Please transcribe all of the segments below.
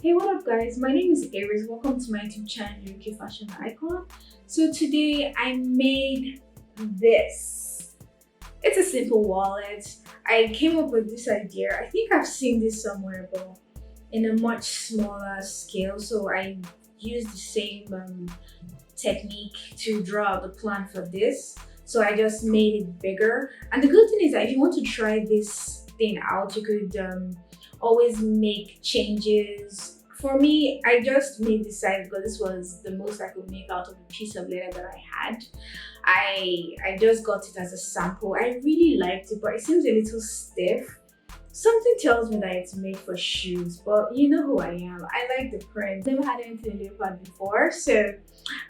Hey, what up, guys? My name is Eris. Welcome to my YouTube channel, UK Fashion Icon. So today I made this. It's a simple wallet. I came up with this idea. I think I've seen this somewhere, but in a much smaller scale. So I used the same technique to draw out the plan for this. So I just made it bigger. And the good thing is that if you want to try this thing out, you could always make changes. For me, I just made this size because this was the most I could make out of a piece of leather that I had. I just got it as a sample. I really liked it, but it seems a little stiff. Something tells me that it's made for shoes, but you know who I am. I like the print. Never had anything leopard before, so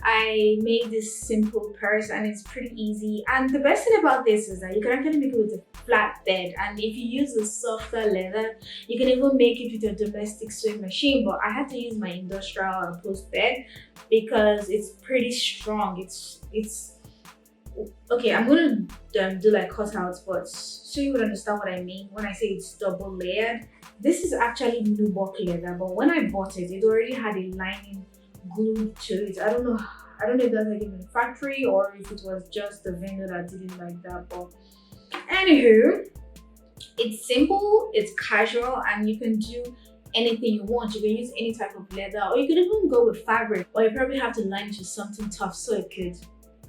I made this simple purse and it's pretty easy. And the best thing about this is that you can actually make it with a flat bed, and if you use a softer leather, you can even make it with a domestic sewing machine. But I had to use my industrial post bed because it's pretty strong. It's okay. I'm gonna do like cutouts, but so you would understand what I mean when I say it's double layered. This is actually Nubuck leather, but when I bought it, it already had a lining glued to it. I don't know. I don't know if that's like in the factory or if it was just the vendor that didn't like that. But anywho, it's simple, it's casual, and you can do anything you want. You can use any type of leather, or you can even go with fabric, or you probably have to line it with something tough so it could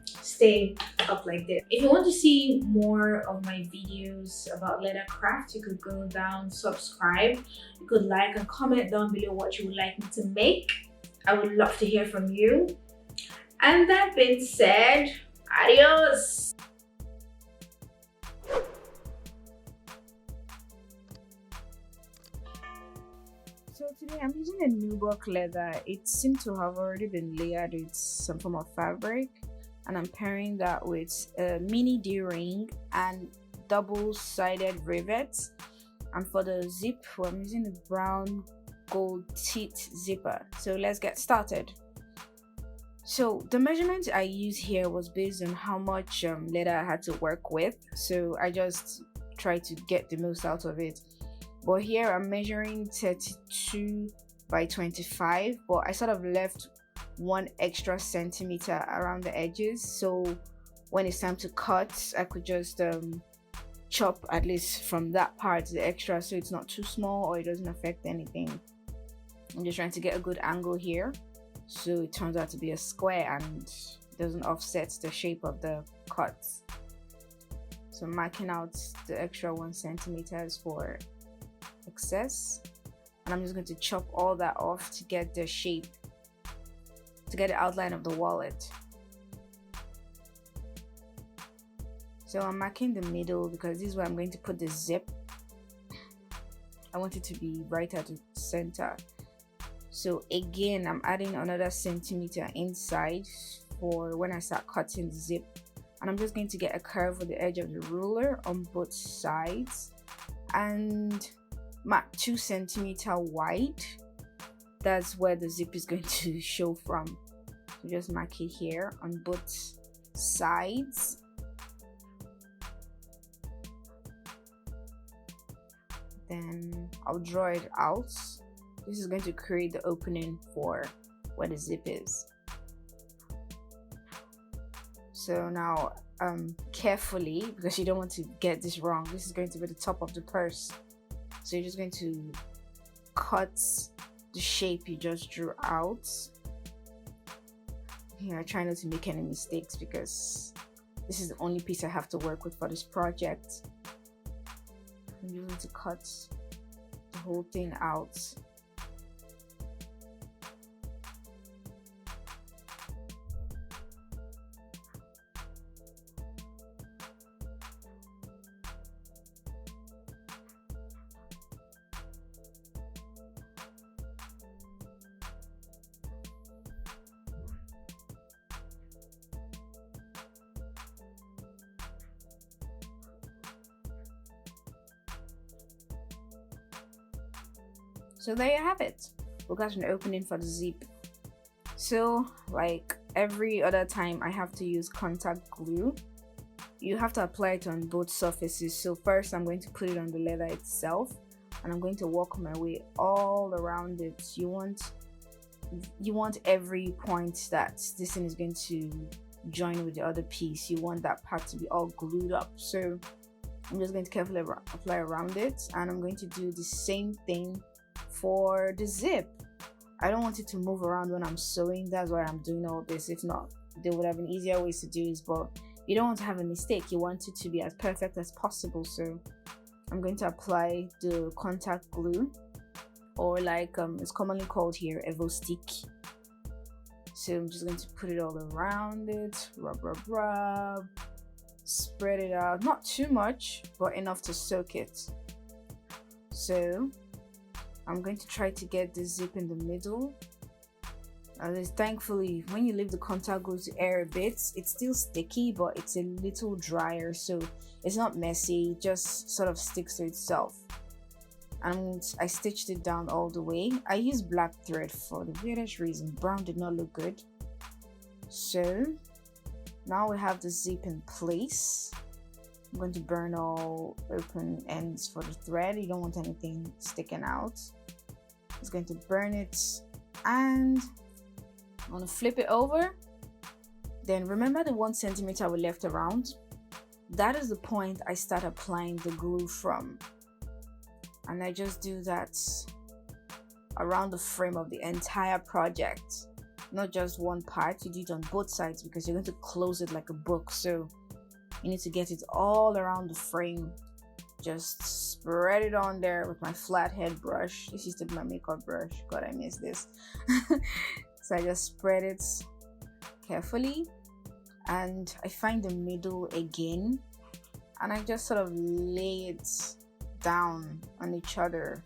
stay up like this. If you want to see more of my videos about Leathercraft, you could go down, subscribe. You could like and comment down below what you would like me to make. I would love to hear from you. And that being said, adios. So today I'm using a Nubuck leather. It seemed to have already been layered with some form of fabric, and I'm pairing that with a mini D-ring and double-sided rivets. And for the zip, I'm using the brown gold teeth zipper. So let's get started. So the measurement I used here was based on how much leather I had to work with, so I just tried to get the most out of it. But here I'm measuring 32 by 25, but I sort of left 1 extra centimeter around the edges, so when it's time to cut, I could just chop at least from that part the extra, so it's not too small or it doesn't affect anything. I'm just trying to get a good angle here, so it turns out to be a square and doesn't offset the shape of the cuts. So I'm marking out the extra 1 centimeters for excess, and I'm just going to chop all that off to get the shape, to get the outline of the wallet. So I'm marking the middle because this is where I'm going to put the zip. I want it to be right at the center. So again, I'm adding another centimeter inside for when I start cutting the zip, and I'm just going to get a curve with the edge of the ruler on both sides and mark 2 centimeter wide. That's where the zip is going to show from. So just mark it here on both sides. Then I'll draw it out. This is going to create the opening for where the zip is. So now carefully, because you don't want to get this wrong, this is going to be the top of the purse. So you're just going to cut the shape you just drew out. Here, I try not to make any mistakes because this is the only piece I have to work with for this project. I'm just going to cut the whole thing out. So there you have it. We got an opening for the zip. So like every other time I have to use contact glue, you have to apply it on both surfaces. So first I'm going to put it on the leather itself, and I'm going to work my way all around it. You want every point that this thing is going to join with the other piece. You want that part to be all glued up. So I'm just going to carefully apply around it, and I'm going to do the same thing for the zip. I don't want it to move around when I'm sewing. That's why I'm doing all this. If not, there would have been easier ways to do this, but you don't want to have a mistake. You want it to be as perfect as possible. So I'm going to apply the contact glue, or like it's commonly called here, Evo stick. So I'm just going to put it all around it, rub, spread it out, not too much, but enough to soak it. So I'm going to try to get the zip in the middle. Thankfully, when you leave the contact glue to air a bit, it's still sticky, but it's a little drier, so it's not messy. It just sort of sticks to itself. And I stitched it down all the way. I used black thread for the weirdest reason. Brown did not look good. So now we have the zip in place. I'm going to burn all open ends for the thread. You don't want anything sticking out. Just going to burn it, and I'm going to flip it over. Then remember the 1 centimeter we left around? That is the point I start applying the glue from. And I just do that around the frame of the entire project, not just one part. You do it on both sides because you're going to close it like a book. So you need to get it all around the frame. Just spread it on there with my flathead brush. This used to be my makeup brush. God, I miss this. So I just spread it carefully, and I find the middle again, and I just sort of lay it down on each other.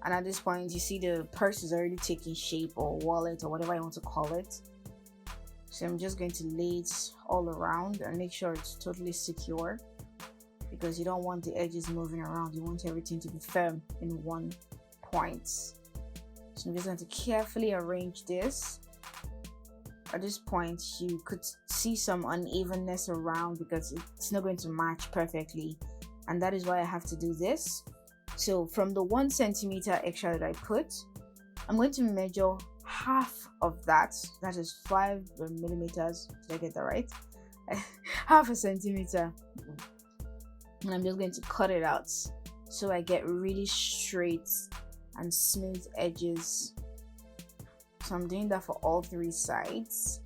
And at this point, you see the purse is already taking shape, or wallet, or whatever I want to call it. So I'm just going to lay it all around and make sure it's totally secure, because you don't want the edges moving around. You want everything to be firm in one point. So I'm just going to carefully arrange this. At this point, you could see some unevenness around because it's not going to match perfectly, and that is why I have to do this. So from the 1 centimeter extra that I put, I'm going to measure half of that. That is 5 millimeters. Did I get that right? Half a centimeter. And I'm just going to cut it out so I get really straight and smooth edges. So I'm doing that for all 3 sides,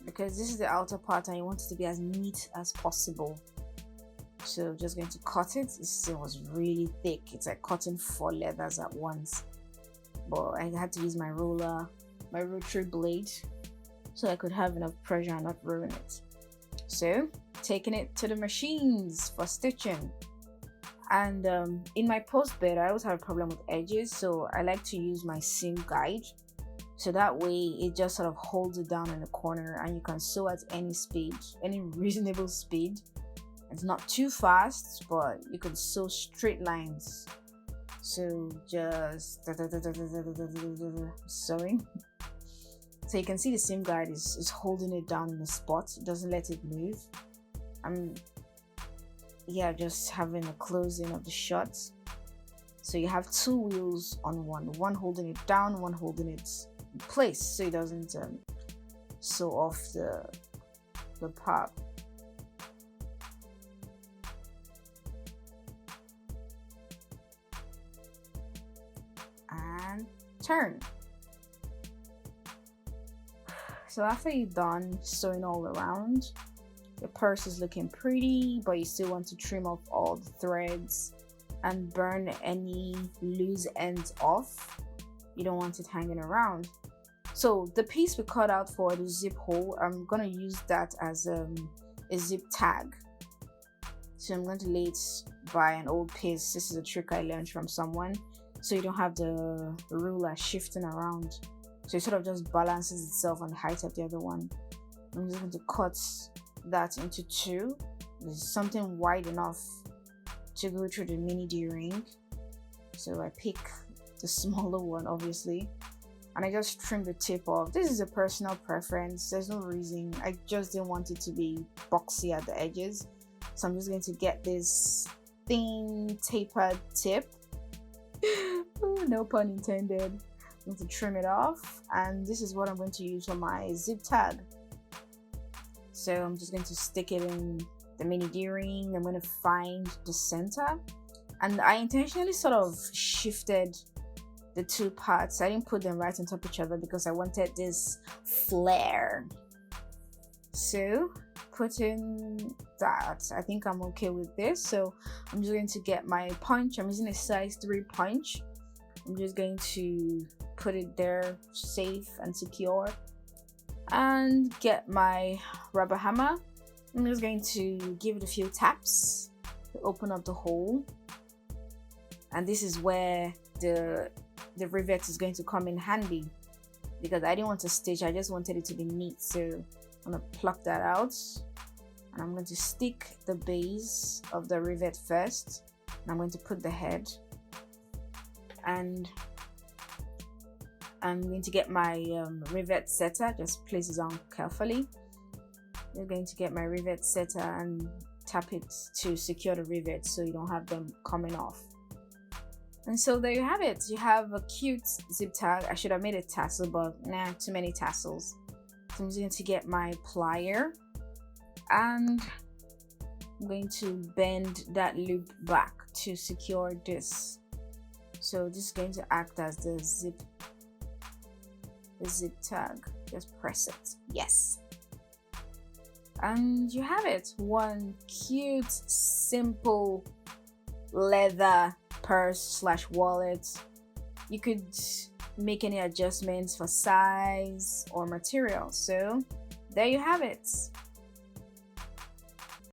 because this is the outer part and you want it to be as neat as possible. So I'm just going to cut it. This was really thick. It's like cutting 4 leathers at once, but I had to use my roller, my rotary blade, so I could have enough pressure and not ruin it. So taking it to the machines for stitching. And in my post bed, I always have a problem with edges, so I like to use my seam guide, so that way it just sort of holds it down in the corner, and you can sew at any speed, any reasonable speed. It's not too fast, but you can sew straight lines. So just sewing. So you can see the seam guide is holding it down in the spot. It doesn't let it move. I'm just having a closing of the shot. So you have 2 wheels on one holding it down, one holding it in place, so it doesn't sew off the pop. And turn. So after you've done sewing all around, the purse is looking pretty, but you still want to trim off all the threads and burn any loose ends off. You don't want it hanging around. So the piece we cut out for the zip hole, I'm gonna use that as a zip tag. So I'm going to lay it by an old piece. This is a trick I learned from someone, so you don't have the ruler shifting around, so it sort of just balances itself on the height of the other one. I'm just going to cut that into 2. There's something wide enough to go through the mini D-ring, so I pick the smaller one, obviously, and I just trim the tip off. This is a personal preference. There's no reason. I just didn't want it to be boxy at the edges, so I'm just going to get this thin tapered tip. No pun intended. I'm going to trim it off, and this is what I'm going to use for my zip tag. So I'm just going to stick it in the mini D-ring. I'm going to find the center, and I intentionally sort of shifted the two parts. I didn't put them right on top of each other because I wanted this flare. So putting that, I think I'm okay with this. So I'm just going to get my punch. I'm using a size 3 punch. I'm just going to put it there safe and secure, and get my rubber hammer. I'm just going to give it a few taps to open up the hole, and this is where the rivet is going to come in handy, because I didn't want to stitch, I just wanted it to be neat. So I'm going to pluck that out, and I'm going to stick the base of the rivet first, and I'm going to put the head, and I'm going to get my rivet setter. Just place it on carefully. I'm going to get my rivet setter and tap it to secure the rivets so you don't have them coming off. And so there you have it. You have a cute zip tag. I should have made a tassel, but nah, too many tassels. So I'm just going to get my plier, and I'm going to bend that loop back to secure this. So this is going to act as the zip tag. Just press it. Yes. And you have it. One cute, simple leather purse / wallet. You could make any adjustments for size or material. So there you have it.